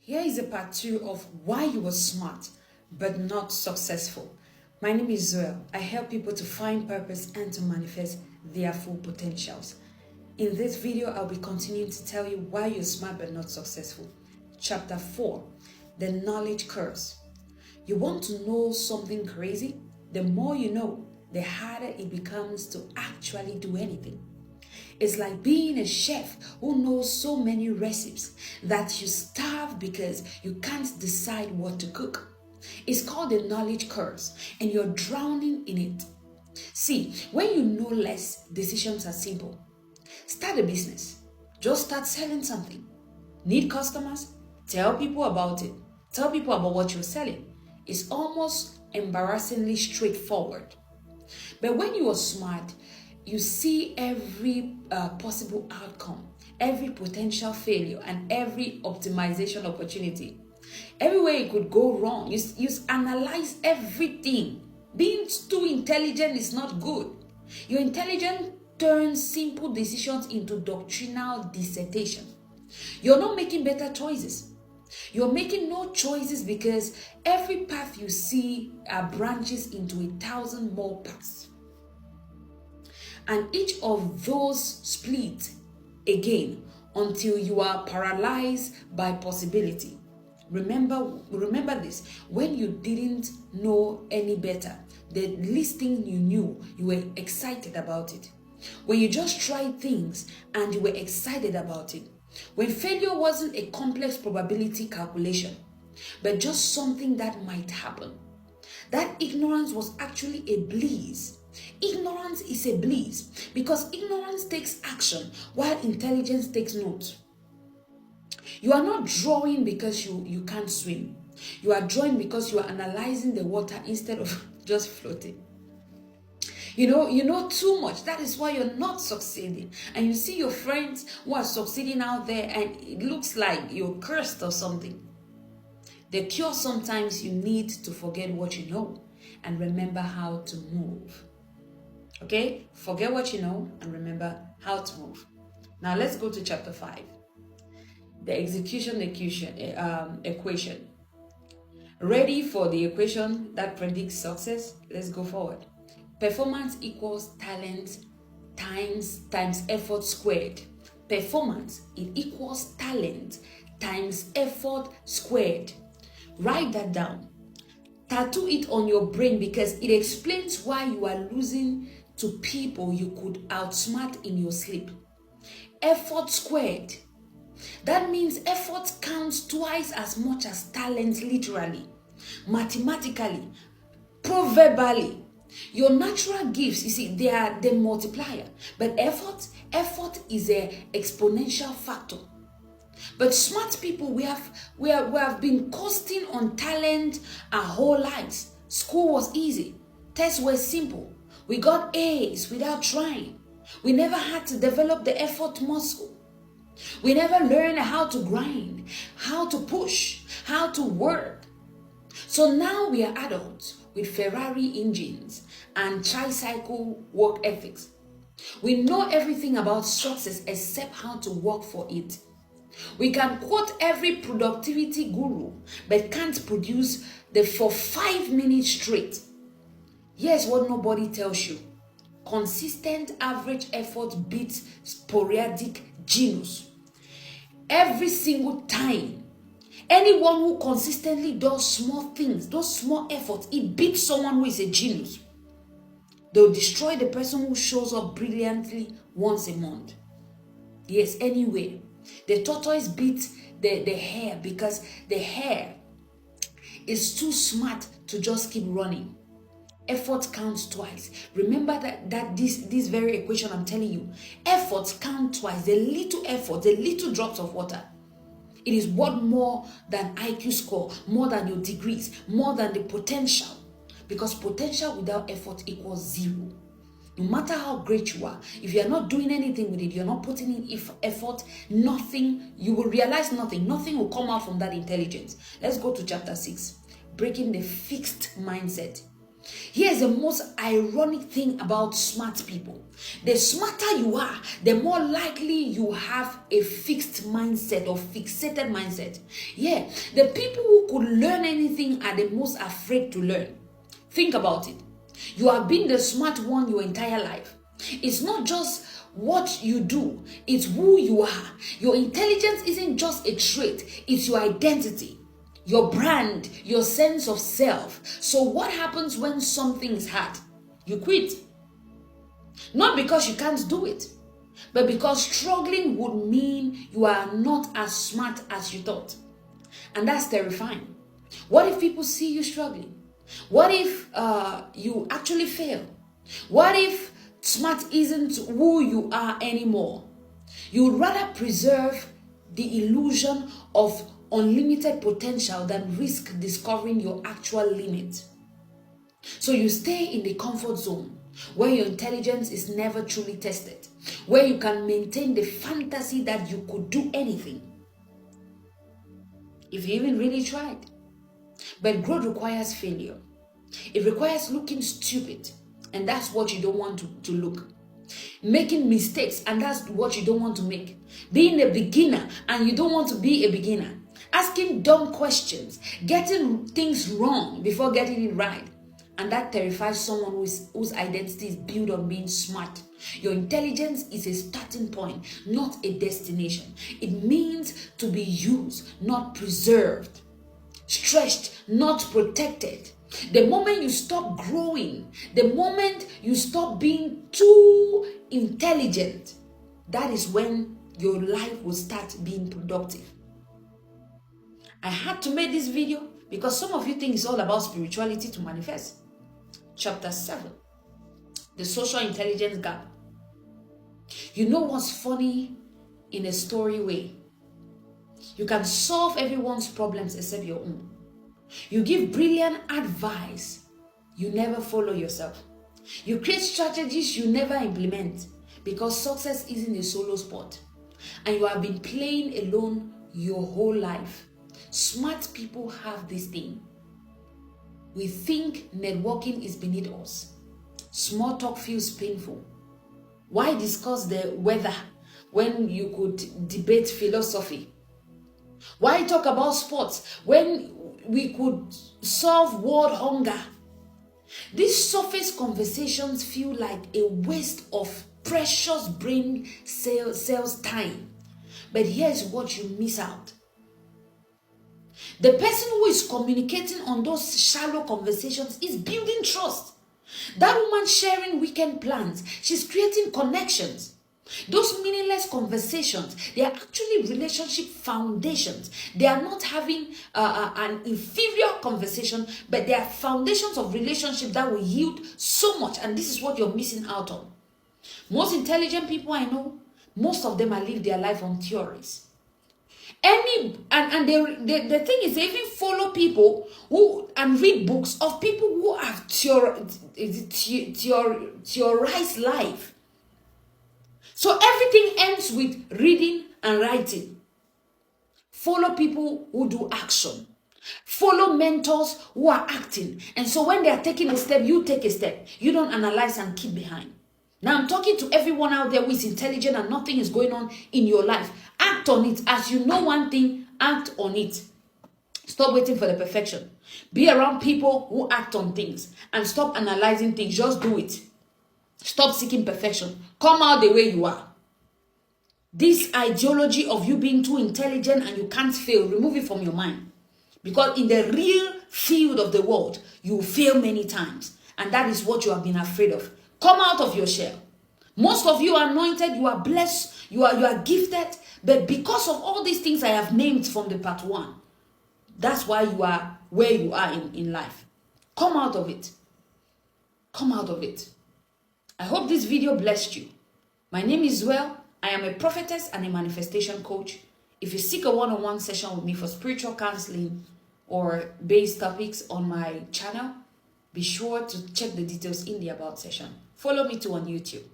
Here is a part 2 of why you were smart but not successful. My name is Zoel. I help people to find purpose and to manifest their full potentials. In this video, I'll be continuing to tell you why you're smart but not successful. Chapter 4, the knowledge curse. You want to know something crazy? The more you know, the harder it becomes to actually do anything. It's like being a chef who knows so many recipes that you starve because you can't decide what to cook. It's called the knowledge curse, and you're drowning in it. See, when you know less, decisions are simple. Start a business. Just start selling something. Need customers? Tell people about it. Tell people about what you're selling. It's almost embarrassingly straightforward. But when you are smart, you see every possible outcome, every potential failure, and every optimization opportunity. Everywhere it could go wrong, you analyze everything. Being too intelligent is not good. Your intelligence turns simple decisions into doctrinal dissertation. You're not making better choices. You're making no choices because every path you see branches into 1,000 more paths. And each of those split again until you are paralyzed by possibility. Remember this. When you didn't know any better, the least thing you knew, you were excited about it. When you just tried things and you were excited about it. When failure wasn't a complex probability calculation, but just something that might happen. That ignorance was actually a bliss. Ignorance is a bliss because ignorance takes action while intelligence takes note. You are not drawing because you can't swim. You are drawing because you are analyzing the water instead of just floating. You know too much. That is why you're not succeeding. And you see your friends who are succeeding out there and it looks like you're cursed or something. The cure sometimes you need to forget what you know and remember how to move. Okay? Forget what you know and remember how to move. Now let's go to chapter 5. The execution equation. Ready for the equation that predicts success? Let's go forward. Performance equals talent times effort squared. Performance, it equals talent times effort squared. Write that down. Tattoo it on your brain because it explains why you are losing to people you could outsmart in your sleep. Effort squared. That means effort counts twice as much as talent, literally, mathematically, proverbially. Your natural gifts, you see, they are the multiplier. But effort is an exponential factor. But smart people, we have been coasting on talent our whole lives. School was easy. Tests were simple. We got A's without trying. We never had to develop the effort muscle. We never learned how to grind, how to push, how to work. So now we are adults with Ferrari engines and tricycle work ethics. We know everything about success except how to work for it. We can quote every productivity guru, but can't produce for 5 minutes straight. Here's what nobody tells you. Consistent average effort beats sporadic genius. Every single time. Anyone who consistently does small things, those small efforts, it beats someone who is a genius. They'll destroy the person who shows up brilliantly once a month. Yes, anyway. The tortoise beats the hare because the hare is too smart to just keep running. Effort counts twice. Remember that this very equation I'm telling you. Efforts count twice. The little effort, the little drops of water. It is worth more than IQ score, more than your degrees, more than the potential. Because potential without effort equals 0. No matter how great you are, if you are not doing anything with it, you're not putting in effort, nothing, you will realize nothing. Nothing will come out from that intelligence. Let's go to chapter 6. Breaking the fixed mindset. Here's the most ironic thing about smart people. The smarter you are, the more likely you have a fixed mindset or fixated mindset. Yeah, the people who could learn anything are the most afraid to learn. Think about it. You have been the smart one your entire life. It's not just what you do, it's who you are. Your intelligence isn't just a trait, it's your identity, your brand, your sense of self. So what happens when something is hard? You quit. Not because you can't do it, but because struggling would mean you are not as smart as you thought. And that's terrifying. What if people see you struggling? What if you actually fail? What if smart isn't who you are anymore? You'd rather preserve the illusion of unlimited potential than risk discovering your actual limit. So you stay in the comfort zone where your intelligence is never truly tested, where you can maintain the fantasy that you could do anything if you even really tried. But growth requires failure. It requires looking stupid, and that's what you don't want to look. Making mistakes, and that's what you don't want to make. Being a beginner, and you don't want to be a beginner. Asking dumb questions, getting things wrong before getting it right. And that terrifies someone whose identity is built on being smart. Your intelligence is a starting point, not a destination. It means to be used, not preserved. Stretched, not protected. The moment you stop growing, the moment you stop being too intelligent, that is when your life will start being productive. I had to make this video because some of you think it's all about spirituality to manifest. Chapter 7, the social intelligence gap. You know what's funny in a story way? You can solve everyone's problems except your own. You give brilliant advice, you never follow yourself. You create strategies you never implement because success isn't a solo sport. And you have been playing alone your whole life. Smart people have this thing. We think networking is beneath us. Small talk feels painful. Why discuss the weather when you could debate philosophy? Why talk about sports when we could solve world hunger? These surface conversations feel like a waste of precious brain cells time. But here's what you miss out. The person who is communicating on those shallow conversations is building trust. That woman sharing weekend plans, she's creating connections. Those meaningless conversations, they are actually relationship foundations. They are not having an inferior conversation, but they are foundations of relationship that will yield so much. And this is what you're missing out on. Most intelligent people I know, most of them are live their life on theories. The thing is, they even follow people who and read books of people who have theorized life. So everything ends with reading and writing. Follow people who do action. Follow mentors who are acting. And so when they are taking a step, you take a step. You don't analyze and keep behind. Now I'm talking to everyone out there who is intelligent and nothing is going on in your life. Act on it. As you know one thing, act on it. Stop waiting for the perfection. Be around people who act on things and stop analyzing things. Just do it. Stop seeking perfection. Come out the way you are. This ideology of you being too intelligent and you can't fail, remove it from your mind. Because in the real field of the world, you will fail many times. And that is what you have been afraid of. Come out of your shell. Most of you are anointed, you are blessed, you are gifted. But because of all these things I have named from the part 1, that's why you are where you are in life. Come out of it. Come out of it. I hope this video blessed you. My name is Zuel. I am a prophetess and a manifestation coach. If you seek a one-on-one session with me for spiritual counseling or base topics on my channel, be sure to check the details in the about section. Follow me too on YouTube.